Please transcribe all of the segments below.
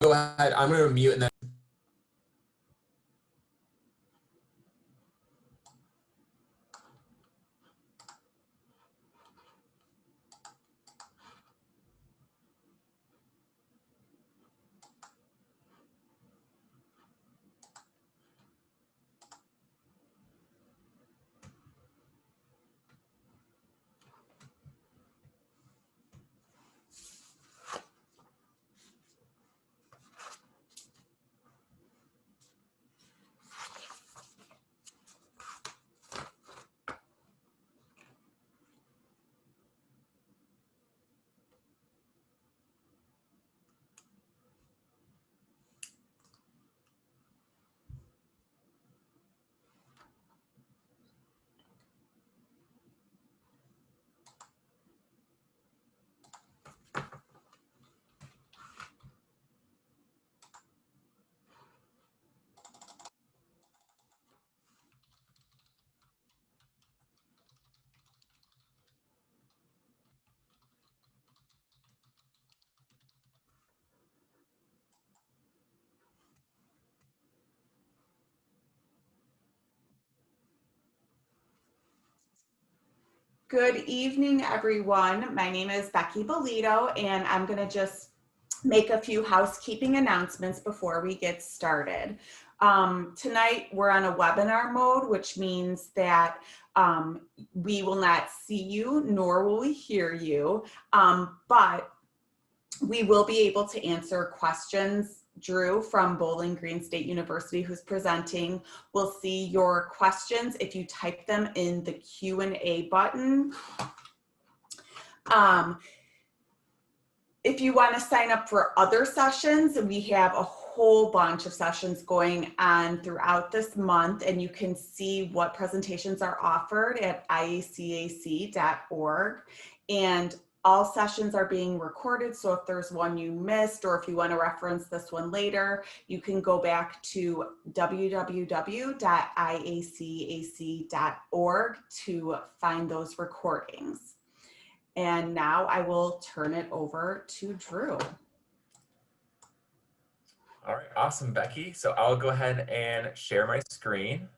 go ahead. I'm going to mute and then. Good evening, everyone. My name is Becky Bolito, and I'm going to just make a few housekeeping announcements before we get started. Tonight, we're on a webinar mode, which means that we will not see you, nor will we hear you, but we will be able to answer questions. Drew from Bowling Green State University, who's presenting, will see your questions if you type them in the Q&A button. If you want to sign up for other sessions, we have a whole bunch of sessions going on throughout this month, and you can see what presentations are offered at IACAC.org. And all sessions are being recorded, so if there's one you missed or if you want to reference this one later, you can go back to www.iacac.org to find those recordings. And now I will turn it over to Drew. All right, awesome, Becky. So I'll go ahead and share my screen.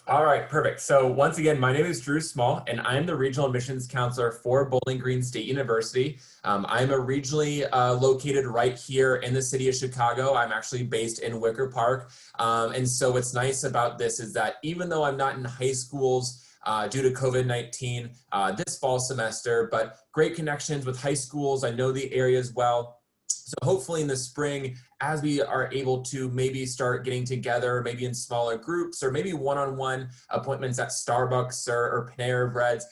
All right, perfect. So once again, my name is Drew Small, and I'm the Regional Admissions Counselor for Bowling Green State University. I'm originally located right here in the city of Chicago. I'm actually based in Wicker Park. And so what's nice about this is that even though I'm not in high schools due to COVID-19 this fall semester, but great connections with high schools. I know the area as well. So hopefully in the spring, as we are able to maybe start getting together, maybe in smaller groups or maybe one-on-one appointments at Starbucks or Panera Breads.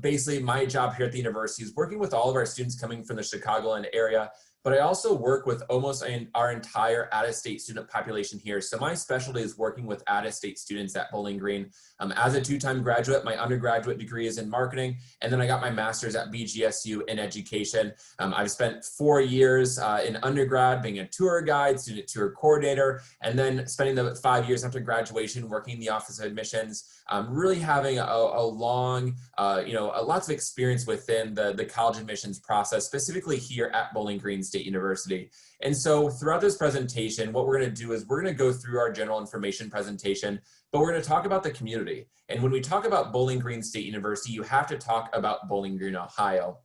Basically, my job here at the university is working with all of our students coming from the Chicagoland area, but I also work with almost our entire out-of-state student population here. So my specialty is working with out-of-state students at Bowling Green. As a two-time graduate, my undergraduate degree is in marketing, and then I got my master's at BGSU in education. I've spent 4 years in undergrad being a tour guide, student tour coordinator, and then spending the 5 years after graduation working in the Office of Admissions, really having a long, lots of experience within the college admissions process, specifically here at Bowling Green State University. And so throughout this presentation, what we're going to do is we're going to go through our general information presentation, but we're going to talk about the community. And when we talk about Bowling Green State University, you have to talk about Bowling Green, Ohio.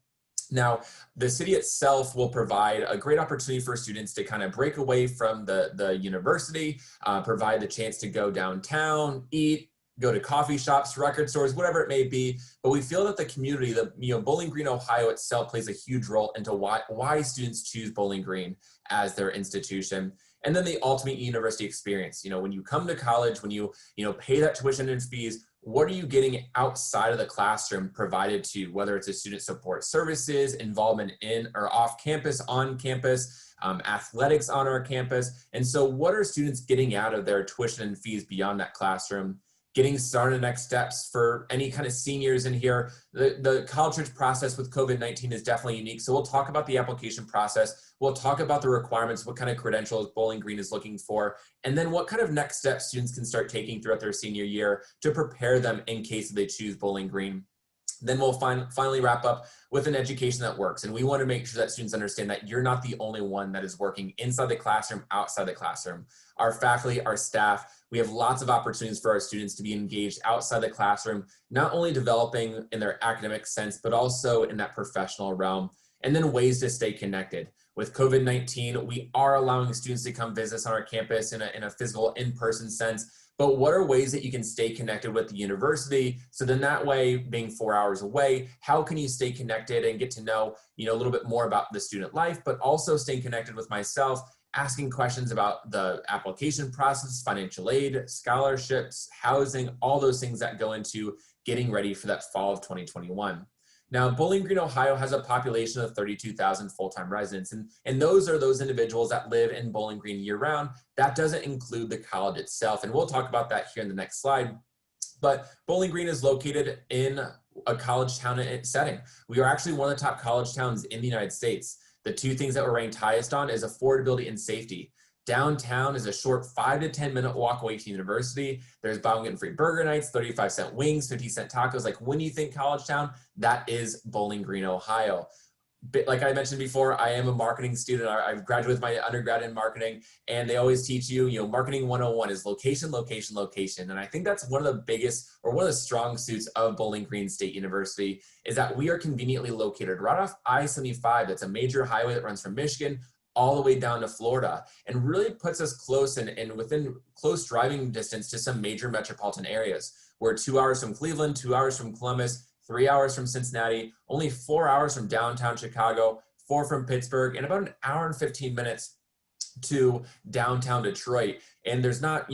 Now, the city itself will provide a great opportunity for students to kind of break away from the university, provide the chance to go downtown, eat, go to coffee shops, record stores, whatever it may be. But we feel that the community, Bowling Green, Ohio itself plays a huge role into why students choose Bowling Green as their institution. And then the ultimate university experience. When you come to college, when you pay that tuition and fees, what are you getting outside of the classroom provided to you, whether it's a student support services, involvement in or off campus, on campus, athletics on our campus. And so what are students getting out of their tuition and fees beyond that classroom? Getting started next steps for any kind of seniors in here. The college search process with COVID-19 is definitely unique. So we'll talk about the application process. We'll talk about the requirements, what kind of credentials Bowling Green is looking for, and then what kind of next steps students can start taking throughout their senior year to prepare them in case they choose Bowling Green. Then we'll finally wrap up with an education that works. And we want to make sure that students understand that you're not the only one that is working inside the classroom, outside the classroom. Our faculty, our staff, we have lots of opportunities for our students to be engaged outside the classroom, not only developing in their academic sense, but also in that professional realm. And then ways to stay connected. With COVID-19, we are allowing students to come visit us on our campus in a physical, in-person sense. But what are ways that you can stay connected with the university? So then that way, being 4 hours away, how can you stay connected and get to know, a little bit more about the student life, but also staying connected with myself, asking questions about the application process, financial aid, scholarships, housing, all those things that go into getting ready for that fall of 2021. Now, Bowling Green, Ohio has a population of 32,000 full-time residents, and those are those individuals that live in Bowling Green year-round. That doesn't include the college itself, and we'll talk about that here in the next slide. But Bowling Green is located in a college town setting. We are actually one of the top college towns in the United States. The two things that we're ranked highest on is affordability and safety. Downtown is a short 5 to 10 minute walk away to university. There's buy one get free burger nights, 35-cent wings, 50-cent tacos. Like when you think college town, that is Bowling Green, Ohio. But like I mentioned before, I am a marketing student. I've graduated with my undergrad in marketing, and they always teach you, marketing 101 is location, location, location. And I think that's one of the biggest or one of the strong suits of Bowling Green State University is that we are conveniently located right off I-75. That's a major highway that runs from Michigan all the way down to Florida, and really puts us close and within close driving distance to some major metropolitan areas. We're 2 hours from Cleveland, 2 hours from Columbus, 3 hours from Cincinnati, only 4 hours from downtown Chicago, 4 from Pittsburgh, and about an hour and 15 minutes to downtown Detroit. And there's not,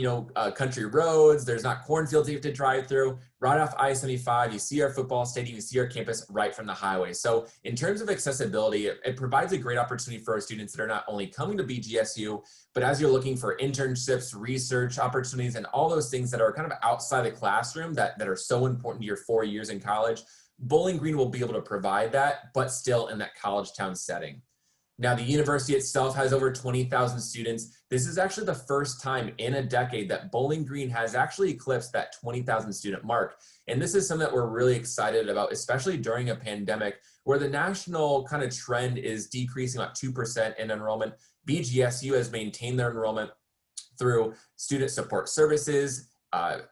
country roads, there's not cornfields you have to drive through. Right off I-75, you see our football stadium, you see our campus right from the highway. So in terms of accessibility, it provides a great opportunity for our students that are not only coming to BGSU, but as you're looking for internships, research opportunities, and all those things that are kind of outside the classroom that are so important to your 4 years in college, Bowling Green will be able to provide that, but still in that college town setting. Now, the university itself has over 20,000 students. This is actually the first time in a decade that Bowling Green has actually eclipsed that 20,000 student mark. And this is something that we're really excited about, especially during a pandemic where the national kind of trend is decreasing about 2% in enrollment. BGSU has maintained their enrollment through student support services,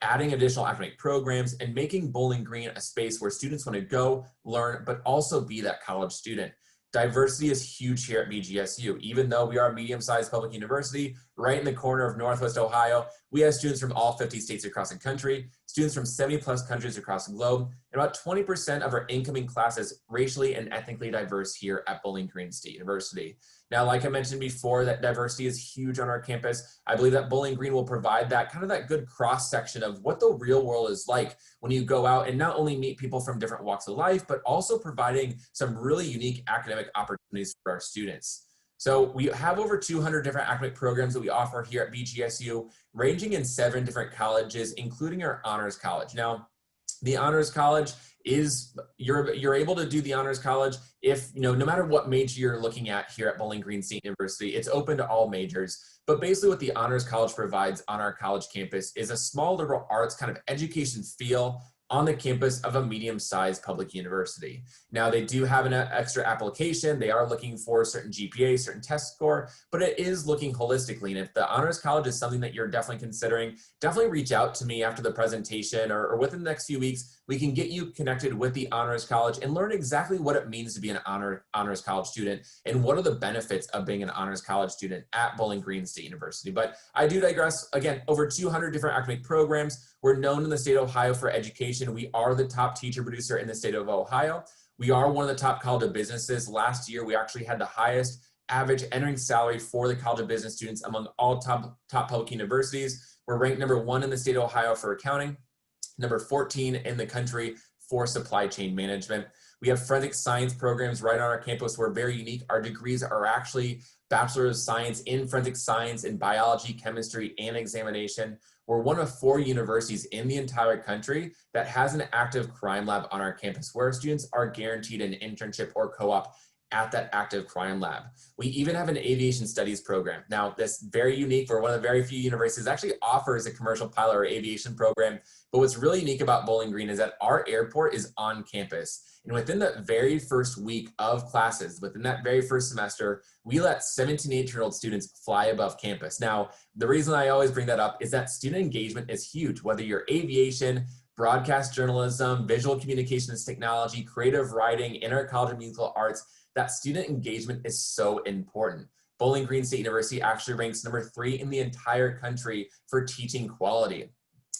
adding additional academic programs, and making Bowling Green a space where students want to go, learn, but also be that college student. Diversity is huge here at BGSU. Even though we are a medium-sized public university, right in the corner of Northwest Ohio, we have students from all 50 states across the country, students from 70+ countries across the globe, and about 20% of our incoming class is racially and ethnically diverse here at Bowling Green State University. Now, like I mentioned before, that diversity is huge on our campus. I believe that Bowling Green will provide that kind of that good cross-section of what the real world is like when you go out and not only meet people from different walks of life, but also providing some really unique academic opportunities for our students. So we have over 200 different academic programs that we offer here at BGSU, ranging in 7 different colleges, including our Honors College. Now, the Honors College is, you're able to do the Honors College if, no matter what major you're looking at here at Bowling Green State University, it's open to all majors. But basically what the Honors College provides on our college campus is a small liberal arts kind of education feel on the campus of a medium-sized public university. Now, they do have an extra application. They are looking for a certain GPA, certain test score, but it is looking holistically. And if the Honors College is something that you're definitely considering, definitely reach out to me after the presentation or within the next few weeks. We can get you connected with the Honors College and learn exactly what it means to be an Honors College student and what are the benefits of being an Honors College student at Bowling Green State University. But I do digress. Again, over 200 different academic programs. We're known in the state of Ohio for education. We are the top teacher producer in the state of Ohio. We are one of the top College of Businesses. Last year, we actually had the highest average entering salary for the College of Business students among all top public universities. We're ranked number 1 in the state of Ohio for accounting, number 14 in the country for supply chain management. We have forensic science programs right on our campus. We're very unique. Our degrees are actually Bachelor of Science in Forensic Science in Biology, Chemistry, and Examination. We're one of 4 universities in the entire country that has an active crime lab on our campus where students are guaranteed an internship or co-op at that active crime lab. We even have an aviation studies program. Now, this very unique, we're one of the very few universities that actually offers a commercial pilot or aviation program. But what's really unique about Bowling Green is that our airport is on campus. And within that very first week of classes, within that very first semester, we let 17, 18-year-old students fly above campus. Now, the reason I always bring that up is that student engagement is huge, whether you're aviation, broadcast journalism, visual communications technology, creative writing, intercollege and musical arts. That student engagement is so important. Bowling Green State University actually ranks #3 in the entire country for teaching quality.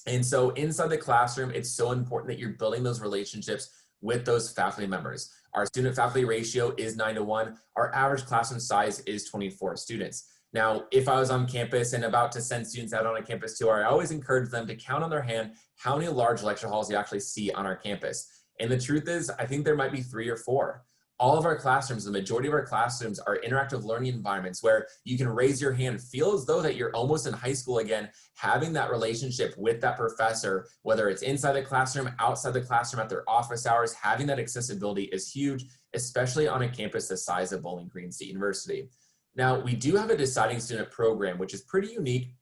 And so inside the classroom, it's so important that you're building those relationships with those faculty members. Our student faculty ratio is 9:1. Our average classroom size is 24 students. Now, if I was on campus and about to send students out on a campus tour, I always encourage them to count on their hand how many large lecture halls you actually see on our campus. And the truth is, I think there might be 3 or 4. All of our classrooms, the majority of our classrooms are interactive learning environments where you can raise your hand, feel as though that you're almost in high school again, having that relationship with that professor, whether it's inside the classroom, outside the classroom, at their office hours. Having that accessibility is huge, especially on a campus the size of Bowling Green State University. Now, we do have a deciding student program, which is pretty unique.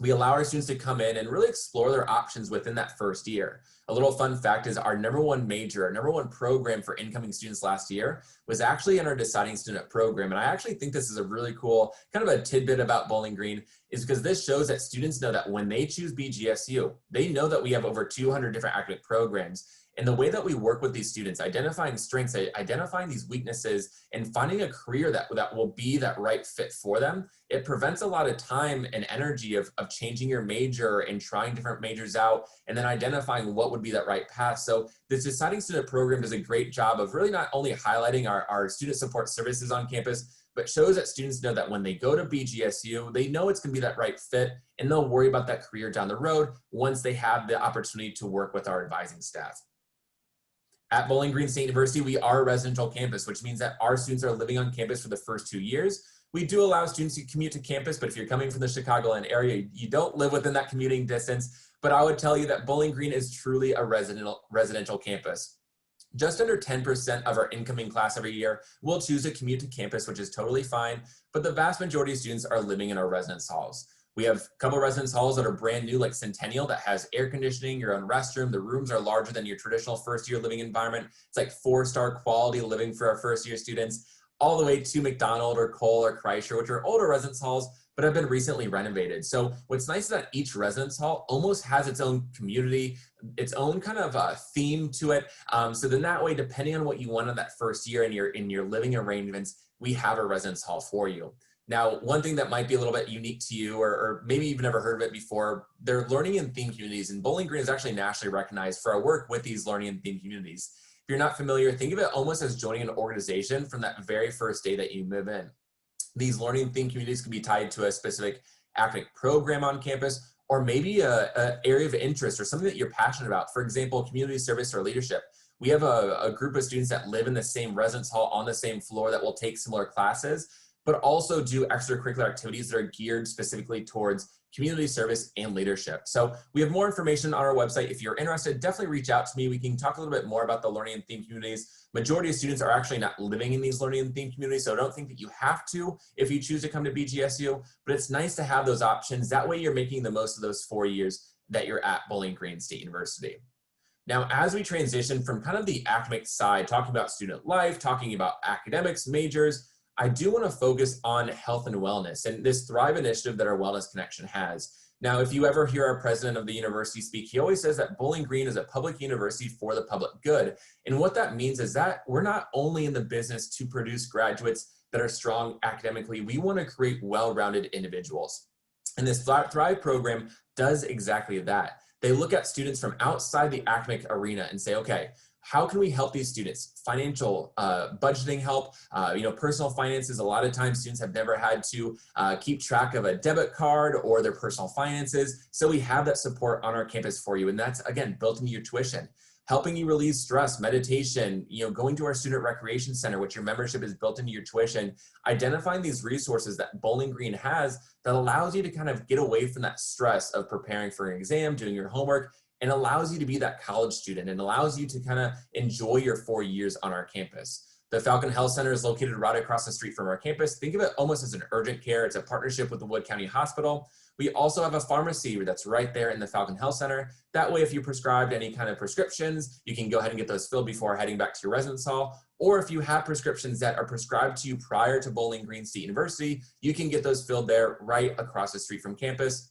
We allow our students to come in and really explore their options within that first year. A little fun fact is our #1 major, our #1 program for incoming students last year was actually in our deciding student program. And I actually think this is a really cool kind of a tidbit about Bowling Green, is because this shows that students know that when they choose BGSU, they know that we have over 200 different academic programs. And the way that we work with these students, identifying strengths, identifying these weaknesses, and finding a career that will be that right fit for them, it prevents a lot of time and energy of changing your major and trying different majors out, and then identifying what would be that right path. So this deciding student program does a great job of really not only highlighting our student support services on campus, but shows that students know that when they go to BGSU, they know it's gonna be that right fit, and they'll worry about that career down the road once they have the opportunity to work with our advising staff. At Bowling Green State University, we are a residential campus, which means that our students are living on campus for the first 2 years. We do allow students to commute to campus, but if you're coming from the Chicagoland area, you don't live within that commuting distance. But I would tell you that Bowling Green is truly a residential campus. Just under 10% of our incoming class every year will choose to commute to campus, which is totally fine, but the vast majority of students are living in our residence halls. We have a couple of residence halls that are brand new, like Centennial, that has air conditioning, your own restroom. The rooms are larger than your traditional first-year living environment. It's like 4-star quality living for our first-year students, all the way to McDonald or Cole or Kreischer, which are older residence halls, but have been recently renovated. So what's nice is that each residence hall almost has its own community, its own kind of theme to it. So then that way, depending on what you want in that first year in your living arrangements, we have a residence hall for you. Now, one thing that might be a little bit unique to you, or maybe you've never heard of it before, they're learning and theme communities, and Bowling Green is actually nationally recognized for our work with these learning and theme communities. If you're not familiar, think of it almost as joining an organization from that very first day that you move in. These learning and theme communities can be tied to a specific academic program on campus, or maybe an area of interest or something that you're passionate about. For example, community service or leadership. We have a group of students that live in the same residence hall on the same floor that will take similar classes, but also do extracurricular activities that are geared specifically towards community service and leadership. So we have more information on our website. If you're interested, definitely reach out to me. We can talk a little bit more about the learning and theme communities. Majority of students are actually not living in these learning and theme communities, so I don't think that you have to if you choose to come to BGSU, but it's nice to have those options. That way you're making the most of those 4 years that you're at Bowling Green State University. Now, as we transition from kind of the academic side, talking about student life, talking about academics, majors, I do want to focus on health and wellness and this Thrive initiative that our Wellness Connection has. Now, if you ever hear our president of the university speak, he always says that Bowling Green is a public university for the public good. And what that means is that we're not only in the business to produce graduates that are strong academically, we want to create well-rounded individuals. And this Thrive program does exactly that. They look at students from outside the academic arena and say, okay, how can we help these students? Financial, budgeting help, personal finances. A lot of times students have never had to keep track of a debit card or their personal finances. So we have that support on our campus for you. And that's, again, built into your tuition. Helping you relieve stress, meditation, going to our student recreation center, which your membership is built into your tuition, identifying these resources that Bowling Green has that allows you to kind of get away from that stress of preparing for an exam, doing your homework, and allows you to be that college student and allows you to kind of enjoy your 4 years on our campus. The Falcon Health Center is located right across the street from our campus. Think of it almost as an urgent care. It's a partnership with the Wood County Hospital. We also have a pharmacy that's right there in the Falcon Health Center. That way, if you prescribed any kind of prescriptions, you can go ahead and get those filled before heading back to your residence hall. Or if you have prescriptions that are prescribed to you prior to Bowling Green State University, you can get those filled there right across the street from campus.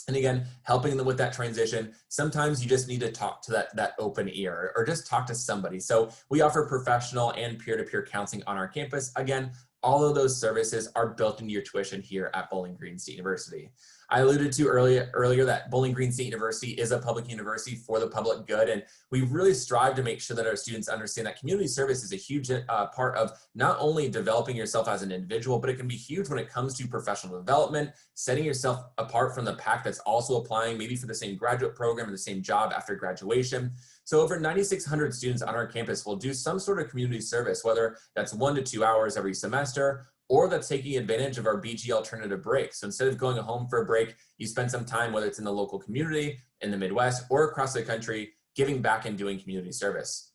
And again, helping them with that transition. Sometimes you just need to talk to that open ear or just talk to somebody. So we offer professional and peer-to-peer counseling on our campus. Again, all of those services are built into your tuition here at Bowling Green State University. I alluded to earlier that Bowling Green State University is a public university for the public good, and we really strive to make sure that our students understand that community service is a huge part of not only developing yourself as an individual, but it can be huge when it comes to professional development, setting yourself apart from the pack that's also applying maybe for the same graduate program or the same job after graduation. So over 9,600 students on our campus will do some sort of community service, whether that's 1 to 2 hours every semester, or that's taking advantage of our BG alternative break. So instead of going home for a break, you spend some time, whether it's in the local community, in the Midwest, or across the country, giving back and doing community service.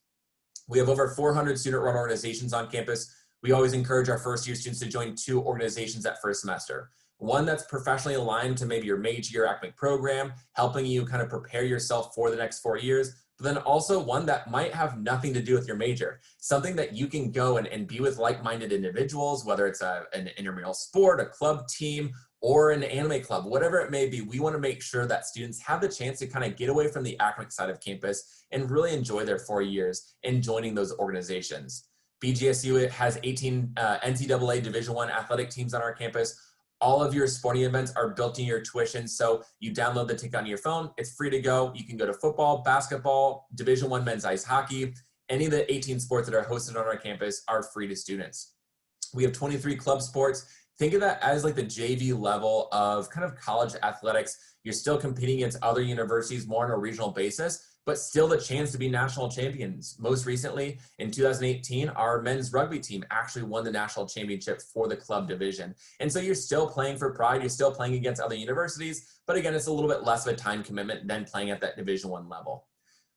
We have over 400 student-run organizations on campus. We always encourage our first-year students to join 2 organizations that first semester. One that's professionally aligned to maybe your major academic program, helping you kind of prepare yourself for the next 4 years, but then also one that might have nothing to do with your major, something that you can go and be with like-minded individuals, whether it's an intramural sport, a club team, or an anime club, whatever it may be. We want to make sure that students have the chance to kind of get away from the academic side of campus and really enjoy their 4 years in joining those organizations. BGSU has 18 NCAA Division I athletic teams on our campus. All of your sporting events are built in your tuition, so you download the ticket on your phone. It's free to go. You can go to football, basketball, Division I men's ice hockey. Any of the 18 sports that are hosted on our campus are free to students. We have 23 club sports. Think of that as like the JV level of kind of college athletics. You're still competing against other universities more on a regional basis, but still the chance to be national champions. Most recently, in 2018, our men's rugby team actually won the national championship for the club division. And so you're still playing for pride, you're still playing against other universities, but again, it's a little bit less of a time commitment than playing at that Division I level.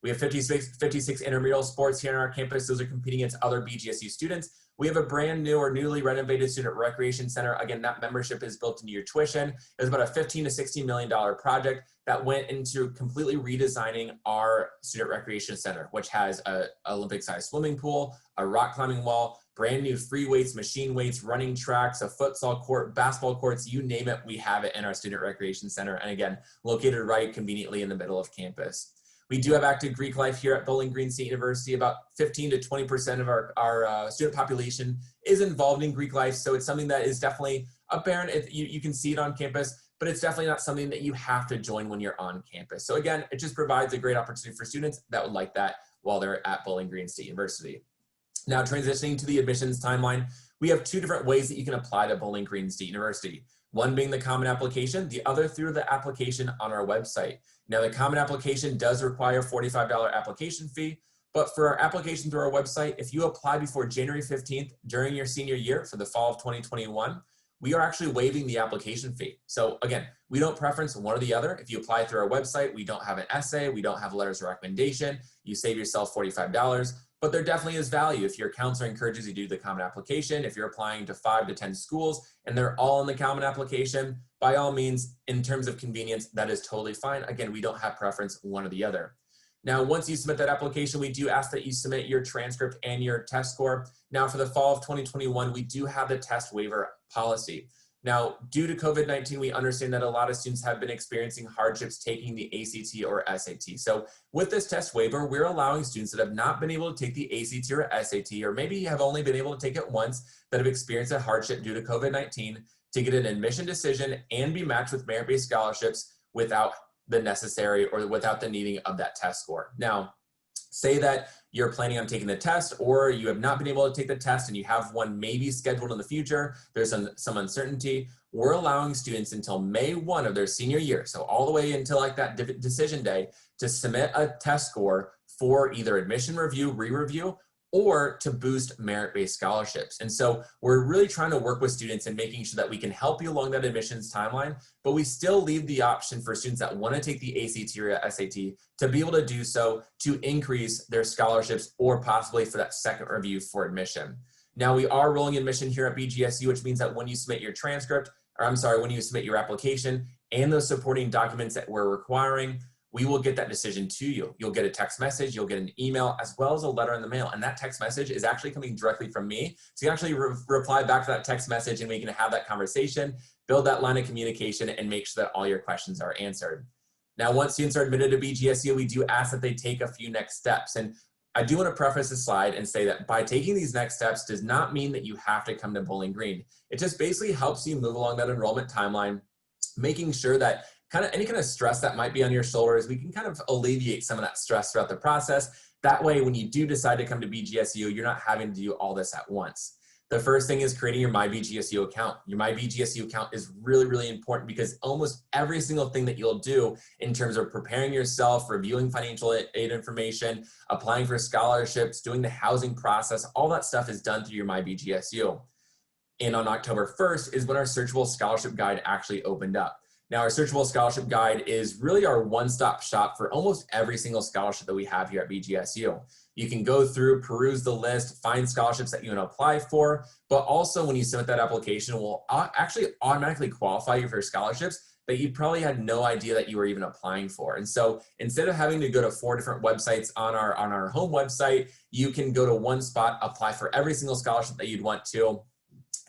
We have 56 intramural sports here on our campus. Those are competing against other BGSU students. We have a brand new or newly renovated student recreation center. Again, that membership is built into your tuition. It was about a $15 to $16 million project that went into completely redesigning our student recreation center, which has an Olympic-sized swimming pool, a rock climbing wall, brand new free weights, machine weights, running tracks, a futsal court, basketball courts, you name it, we have it in our student recreation center. And again, located right conveniently in the middle of campus. We do have active Greek life here at Bowling Green State University. About 15 to 20% of our student population is involved in Greek life. So it's something that is definitely apparent. You can see it on campus, but it's definitely not something that you have to join when you're on campus. So again, it just provides a great opportunity for students that would like that while they're at Bowling Green State University. Now, transitioning to the admissions timeline, we have 2 different ways that you can apply to Bowling Green State University. One being the common application, the other through the application on our website. Now, the common application does require a $45 application fee, but for our application through our website, if you apply before January 15th during your senior year for the fall of 2021, we are actually waiving the application fee. So again, we don't preference one or the other. If you apply through our website, we don't have an essay, we don't have letters of recommendation, you save yourself $45. But there definitely is value if your counselor encourages you to do the common application. If you're applying to 5 to 10 schools and they're all in the common application, by all means, in terms of convenience, that is totally fine. Again, we don't have preference one or the other. Now, once you submit that application, we do ask that you submit your transcript and your test score. Now, for the fall of 2021, we do have the test waiver policy. Now, due to COVID-19, we understand that a lot of students have been experiencing hardships taking the ACT or SAT. So with this test waiver, we're allowing students that have not been able to take the ACT or SAT, or maybe have only been able to take it once, that have experienced a hardship due to COVID-19, to get an admission decision and be matched with merit-based scholarships without the necessary or without the needing of that test score. Now, say that you're planning on taking the test, or you have not been able to take the test and you have one maybe scheduled in the future, there's some uncertainty. We're allowing students until May 1 of their senior year, so all the way until like that decision day, to submit a test score for either admission review, re-review, or to boost merit-based scholarships. And so we're really trying to work with students and making sure that we can help you along that admissions timeline, but we still leave the option for students that want to take the ACT or SAT to be able to do so to increase their scholarships or possibly for that second review for admission. Now, we are rolling admission here at BGSU, which means that when you submit your transcript, or I'm sorry, when you submit your application and those supporting documents that we're requiring, we will get that decision to you. You'll get a text message, you'll get an email, as well as a letter in the mail. And that text message is actually coming directly from me. So you can actually reply back to that text message and we can have that conversation, build that line of communication, and make sure that all your questions are answered. Now, once students are admitted to BGSU, we do ask that they take a few next steps. And I do want to preface this slide and say that by taking these next steps does not mean that you have to come to Bowling Green. It just basically helps you move along that enrollment timeline, making sure that any kind of stress that might be on your shoulders, we can kind of alleviate some of that stress throughout the process. That way, when you do decide to come to BGSU, you're not having to do all this at once. The first thing is creating your My BGSU account. Your My BGSU account is really, really important because almost every single thing that you'll do in terms of preparing yourself, reviewing financial aid information, applying for scholarships, doing the housing process, all that stuff is done through your My BGSU. And on October 1st is when our searchable scholarship guide actually opened up. Now, our searchable scholarship guide is really our one-stop shop for almost every single scholarship that we have here at BGSU. You can go through, peruse the list, find scholarships that you want to apply for, but also when you submit that application, we'll actually automatically qualify you for scholarships that you probably had no idea that you were even applying for. And so instead of having to go to 4 different websites on our home website, you can go to one spot, apply for every single scholarship that you'd want to,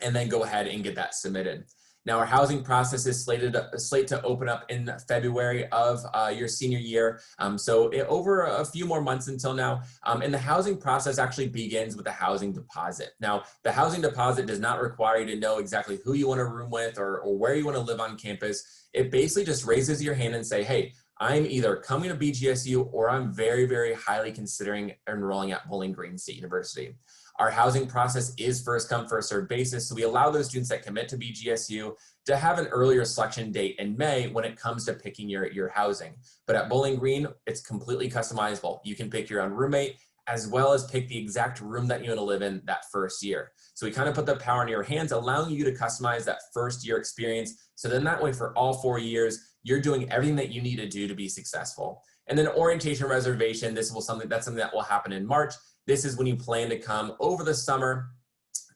and then go ahead and get that submitted. Now, our housing process is slated to open up in February of your senior year. Over a few more months until now. And the housing process actually begins with the housing deposit. Now, the housing deposit does not require you to know exactly who you want to room with or where you want to live on campus. It basically just raises your hand and say, hey, I'm either coming to BGSU or I'm very, very highly considering enrolling at Bowling Green State University. Our housing process is first come, first served basis. So we allow those students that commit to BGSU to have an earlier selection date in May when it comes to picking your housing. But at Bowling Green, it's completely customizable. You can pick your own roommate as well as pick the exact room that you want to live in that first year. So we kind of put the power in your hands, allowing you to customize that first year experience. So then that way for all 4 years, you're doing everything that you need to do to be successful. And then orientation reservation, that's something that will happen in March. This is when you plan to come over the summer,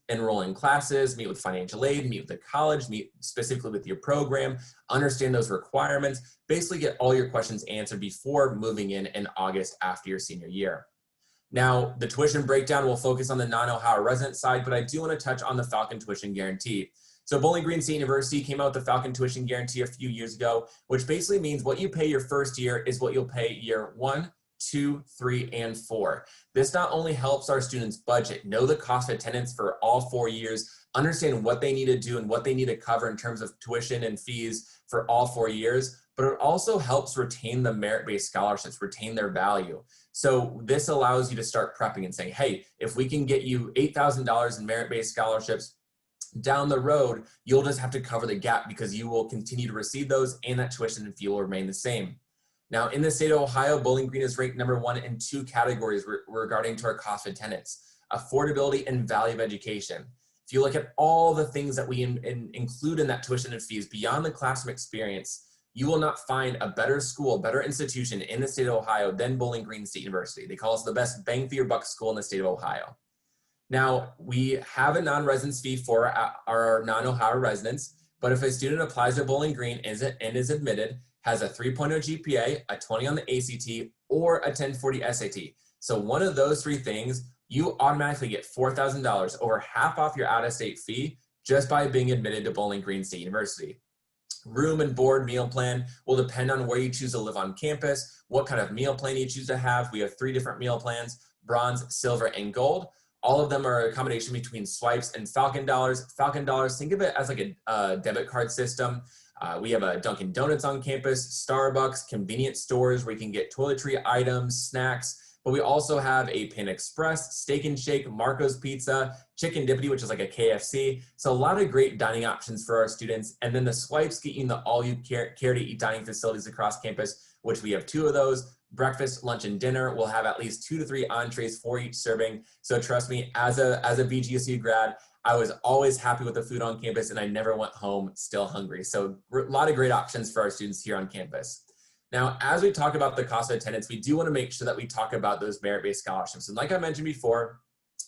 enroll in classes, meet with financial aid, meet with the college, meet specifically with your program, understand those requirements, basically get all your questions answered before moving in August after your senior year. Now, the tuition breakdown will focus on the non-Ohio resident side, but I do want to touch on the Falcon Tuition Guarantee. So Bowling Green State University came out with the Falcon Tuition Guarantee a few years ago, which basically means what you pay your first year is what you'll pay year 1, 2, 3, and 4. This not only helps our students budget, know the cost of attendance for all 4 years, understand what they need to do and what they need to cover in terms of tuition and fees for all 4 years, but it also helps retain the merit-based scholarships, retain their value. So this allows you to start prepping and saying, hey, if we can get you $8,000 in merit-based scholarships, down the road, you'll just have to cover the gap because you will continue to receive those and that tuition and fee will remain the same. Now, in the state of Ohio, Bowling Green is ranked #1 in 2 categories regarding to our cost of attendance: affordability and value of education. If you look at all the things that we include in that tuition and fees beyond the classroom experience, you will not find a better school, better institution in the state of Ohio than Bowling Green State University. They call us the best bang for your buck school in the state of Ohio. Now, we have a non-residence fee for our non-Ohio residents, but if a student applies to Bowling Green and is admitted, has a 3.0 GPA, a 20 on the ACT, or a 1040 SAT. So one of those 3 things, you automatically get $4,000, over half off your out-of-state fee, just by being admitted to Bowling Green State University. Room and board meal plan will depend on where you choose to live on campus, what kind of meal plan you choose to have. We have 3 different meal plans: bronze, silver, and gold. All of them are a combination between swipes and Falcon dollars. Falcon dollars, think of it as like a debit card system. We have a Dunkin' Donuts on campus, Starbucks, convenience stores where you can get toiletry items, snacks. but we also have a Pan Express, Steak and Shake, Marco's Pizza, Chicken Dippity, which is like a KFC. So a lot of great dining options for our students. And then the swipes get you in the all you care to eat dining facilities across campus, which we have 2 of those. Breakfast, lunch, and dinner. We'll have at least 2 to 3 entrees for each serving. So trust me, as a BGSU grad, I was always happy with the food on campus and I never went home still hungry. So a lot of great options for our students here on campus. Now, as we talk about the cost of attendance, we do want to make sure that we talk about those merit-based scholarships. And like I mentioned before,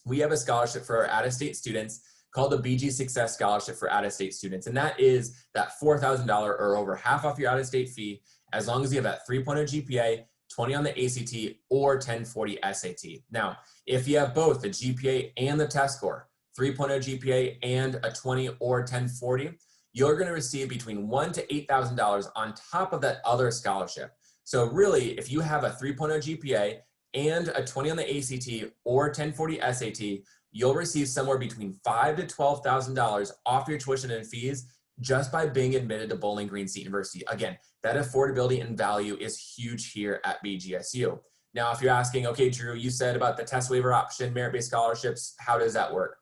we have a scholarship for our out-of-state students called the BG Success Scholarship for out-of-state students. And that is that $4,000 or over half off your out-of-state fee, as long as you have that 3.0 GPA, 20 on the ACT, or 1040 SAT. Now, if you have both the GPA and the test score, 3.0 GPA and a 20 or 1040, you're going to receive between $1,000 to $8,000 on top of that other scholarship. So really, if you have a 3.0 GPA and a 20 on the ACT or 1040 SAT, you'll receive somewhere between $5,000 to $12,000 off your tuition and fees just by being admitted to Bowling Green State University. Again, that affordability and value is huge here at BGSU. Now, if you're asking, okay, Drew, you said about the test waiver option, merit-based scholarships, how does that work?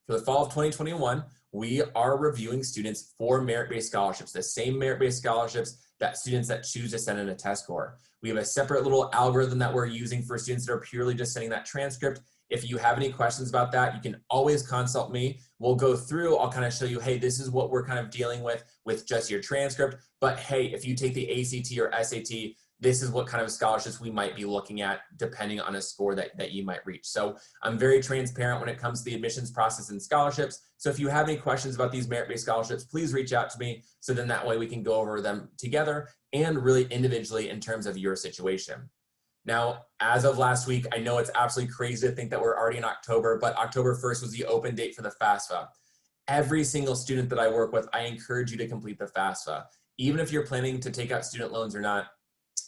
For the fall of 2021, we are reviewing students for merit-based scholarships, the same merit-based scholarships that students that choose to send in a test score. We have a separate little algorithm that we're using for students that are purely just sending that transcript. If you have any questions about that, you can always consult me. We'll go through, I'll kind of show you, hey, this is what we're kind of dealing with just your transcript. But hey, if you take the ACT or SAT, this is what kind of scholarships we might be looking at depending on a score that you might reach. So I'm very transparent when it comes to the admissions process and scholarships. So if you have any questions about these merit-based scholarships, please reach out to me so then that way we can go over them together and really individually in terms of your situation. Now, as of last week, I know it's absolutely crazy to think that we're already in October, but October 1st was the open date for the FAFSA. Every single student that I work with, I encourage you to complete the FAFSA. Even if you're planning to take out student loans or not,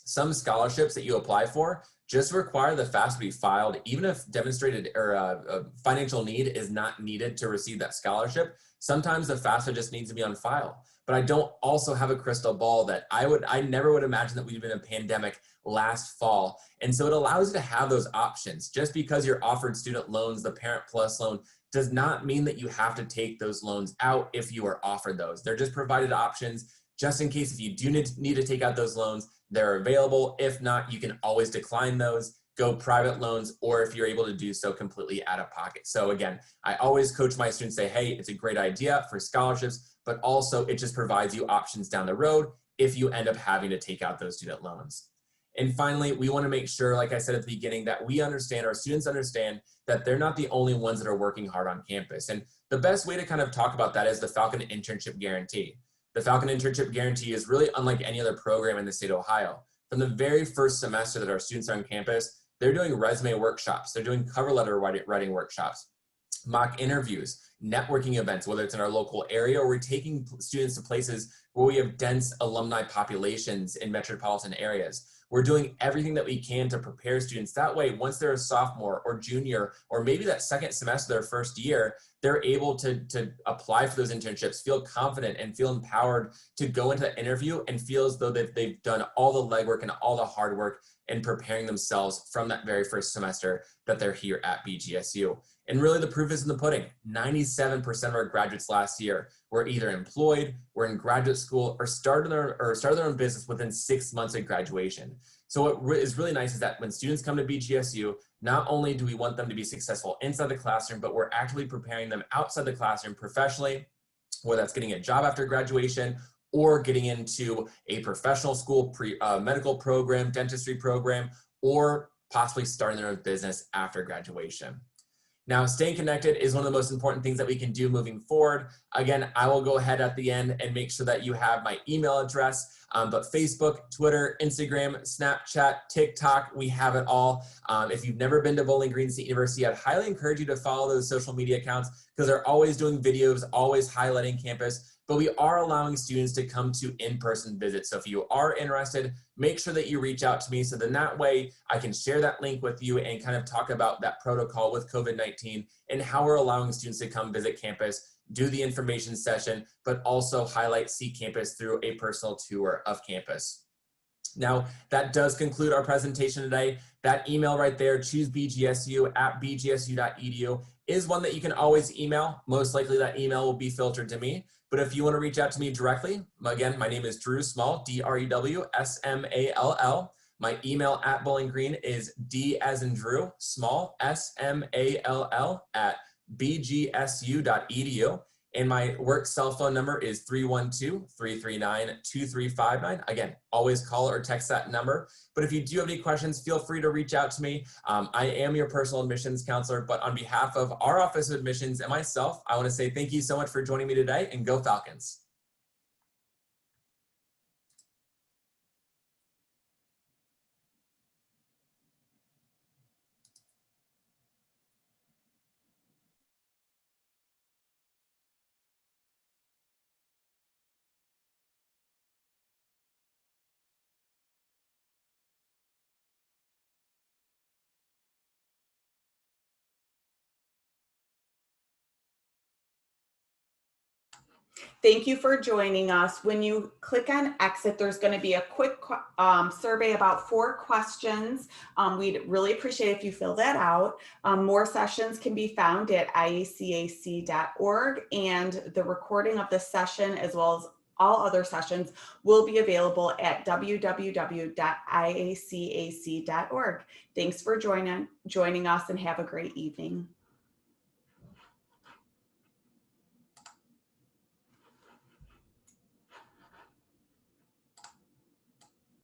some scholarships that you apply for just require the FAFSA to be filed, even if demonstrated or a financial need is not needed to receive that scholarship. Sometimes the FAFSA just needs to be on file. But I don't also have a crystal ball that I never would imagine that we'd been in a pandemic last fall. And so it allows you to have those options. Just because you're offered student loans, the Parent Plus loan, does not mean that you have to take those loans out if you are offered those. They're just provided options just in case if you do need to take out those loans, they're available. If not, you can always decline those, go private loans, or if you're able to do so completely out of pocket. So again, I always coach my students, say, hey, it's a great idea for scholarships, but also it just provides you options down the road if you end up having to take out those student loans. And finally, we want to make sure, like I said at the beginning, that we understand, our students understand that they're not the only ones that are working hard on campus. And the best way to kind of talk about that is the Falcon Internship Guarantee. The Falcon Internship Guarantee is really unlike any other program in the state of Ohio. From the very first semester that our students are on campus, they're doing resume workshops, they're doing cover letter writing workshops, mock interviews, networking events, whether it's in our local area or we're taking students to places where we have dense alumni populations in metropolitan areas. We're doing everything that we can to prepare students. That way, once they're a sophomore or junior, or maybe that second semester, their first year, they're able to apply for those internships, feel confident and feel empowered to go into that interview and feel as though they've done all the legwork and all the hard work in preparing themselves from that very first semester that they're here at BGSU. And really the proof is in the pudding. 97% of our graduates last year were either employed, were in graduate school, or started their own business within 6 months of graduation. So what is really nice is that when students come to BGSU, not only do we want them to be successful inside the classroom, but we're actively preparing them outside the classroom professionally, whether that's getting a job after graduation or getting into a professional school, medical program, dentistry program, or possibly starting their own business after graduation. Now, staying connected is one of the most important things that we can do moving forward. Again, I will go ahead at the end and make sure that you have my email address, but Facebook, Twitter, Instagram, Snapchat, TikTok, we have it all. If you've never been to Bowling Green State University, I'd highly encourage you to follow those social media accounts because they're always doing videos, always highlighting campus, but we are allowing students to come to in-person visits. So if you are interested, make sure that you reach out to me so then that way I can share that link with you and kind of talk about that protocol with COVID-19 and how we're allowing students to come visit campus, do the information session, but also highlight see campus through a personal tour of campus. Now, that does conclude our presentation today. That email right there, choosebgsu@bgsu.edu, is one that you can always email. Most likely that email will be filtered to me. But if you want to reach out to me directly, again, my name is Drew Small, DREWSMALL. My email at Bowling Green is D as in Drew, Small, SMALL at bgsu.edu. And my work cell phone number is 312-339-2359. Again, always call or text that number. But if you do have any questions, feel free to reach out to me. I am your personal admissions counselor, but on behalf of our Office of Admissions and myself, I want to say thank you so much for joining me today, and go Falcons. Thank you for joining us. When you click on exit, there's going to be a quick survey about 4 questions. We'd really appreciate if you fill that out. More sessions can be found at IACAC.org, and the recording of this session, as well as all other sessions, will be available at www.iacac.org. Thanks for joining us, and have a great evening.